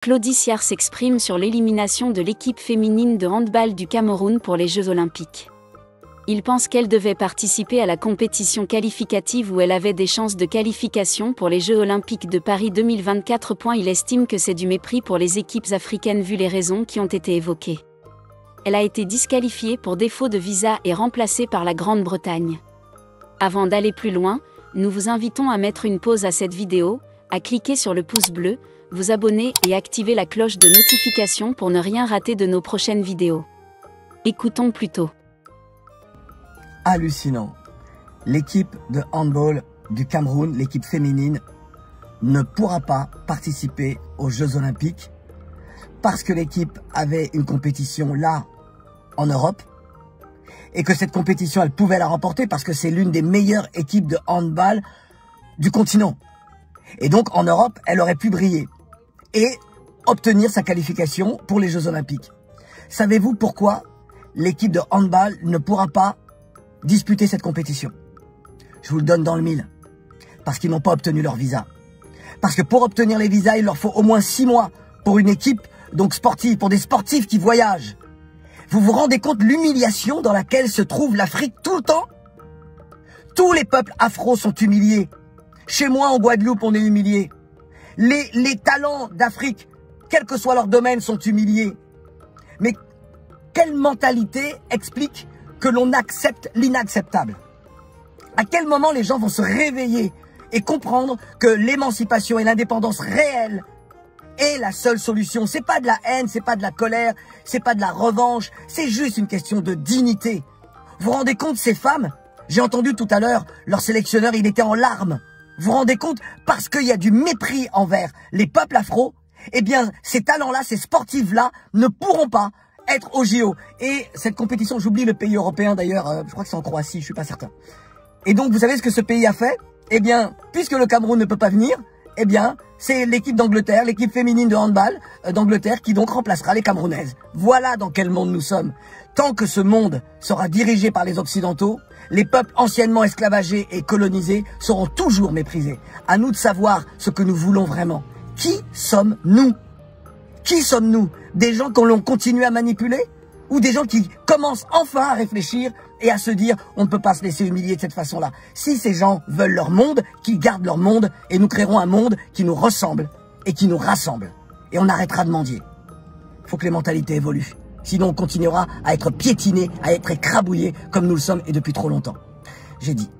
Claudie Siard s'exprime sur l'élimination de l'équipe féminine de handball du Cameroun pour les Jeux Olympiques. Il pense qu'elle devait participer à la compétition qualificative où elle avait des chances de qualification pour les Jeux Olympiques de Paris 2024. Il estime que c'est du mépris pour les équipes africaines vu les raisons qui ont été évoquées. Elle a été disqualifiée pour défaut de visa et remplacée par la Grande-Bretagne. Avant d'aller plus loin, nous vous invitons à mettre une pause à cette vidéo, à cliquer sur le pouce bleu, vous abonner et activer la cloche de notification pour ne rien rater de nos prochaines vidéos. Écoutons plutôt. Hallucinant. L'équipe de handball du Cameroun, l'équipe féminine, ne pourra pas participer aux Jeux Olympiques parce que l'équipe avait une compétition là, en Europe, et que cette compétition, elle pouvait la remporter parce que c'est l'une des meilleures équipes de handball du continent. Et donc, en Europe, elle aurait pu briller et obtenir sa qualification pour les Jeux Olympiques. Savez-vous pourquoi l'équipe de handball ne pourra pas disputer cette compétition? Je vous le donne dans le mille. Parce qu'ils n'ont pas obtenu leur visa. Parce que pour obtenir les visas, il leur faut au moins 6 mois pour une équipe donc sportive, pour des sportifs qui voyagent. Vous vous rendez compte l'humiliation dans laquelle se trouve l'Afrique tout le temps? Tous les peuples afro sont humiliés. Chez moi, en Guadeloupe, on est humiliés. Les talents d'Afrique, quel que soit leur domaine, sont humiliés. Mais quelle mentalité explique que l'on accepte l'inacceptable? À quel moment les gens vont se réveiller et comprendre que l'émancipation et l'indépendance réelle est la seule solution? C'est pas de la haine, c'est pas de la colère, c'est pas de la revanche, c'est juste une question de dignité. Vous vous rendez compte, ces femmes? J'ai entendu tout à l'heure, leur sélectionneur, il était en larmes. Vous vous rendez compte? Parce qu'il y a du mépris envers les peuples afro, eh bien, ces talents-là, ces sportifs-là, ne pourront pas être au JO. Et cette compétition, j'oublie le pays européen d'ailleurs, je crois que c'est en Croatie, je suis pas certain. Et donc, vous savez ce que ce pays a fait? Eh bien, puisque le Cameroun ne peut pas venir, eh bien, c'est l'équipe d'Angleterre, l'équipe féminine de handball d'Angleterre qui donc remplacera les Camerounaises. Voilà dans quel monde nous sommes. Tant que ce monde sera dirigé par les Occidentaux, les peuples anciennement esclavagés et colonisés seront toujours méprisés. À nous de savoir ce que nous voulons vraiment. Qui sommes-nous? Qui sommes-nous? Des gens qu'on l'on continue à manipuler? Ou des gens qui commencent enfin à réfléchir et à se dire on ne peut pas se laisser humilier de cette façon-là? Si ces gens veulent leur monde, qu'ils gardent leur monde et nous créerons un monde qui nous ressemble et qui nous rassemble. Et on arrêtera de mendier. Il faut que les mentalités évoluent. Sinon on continuera à être piétinés, à être écrabouillés comme nous le sommes et depuis trop longtemps. J'ai dit.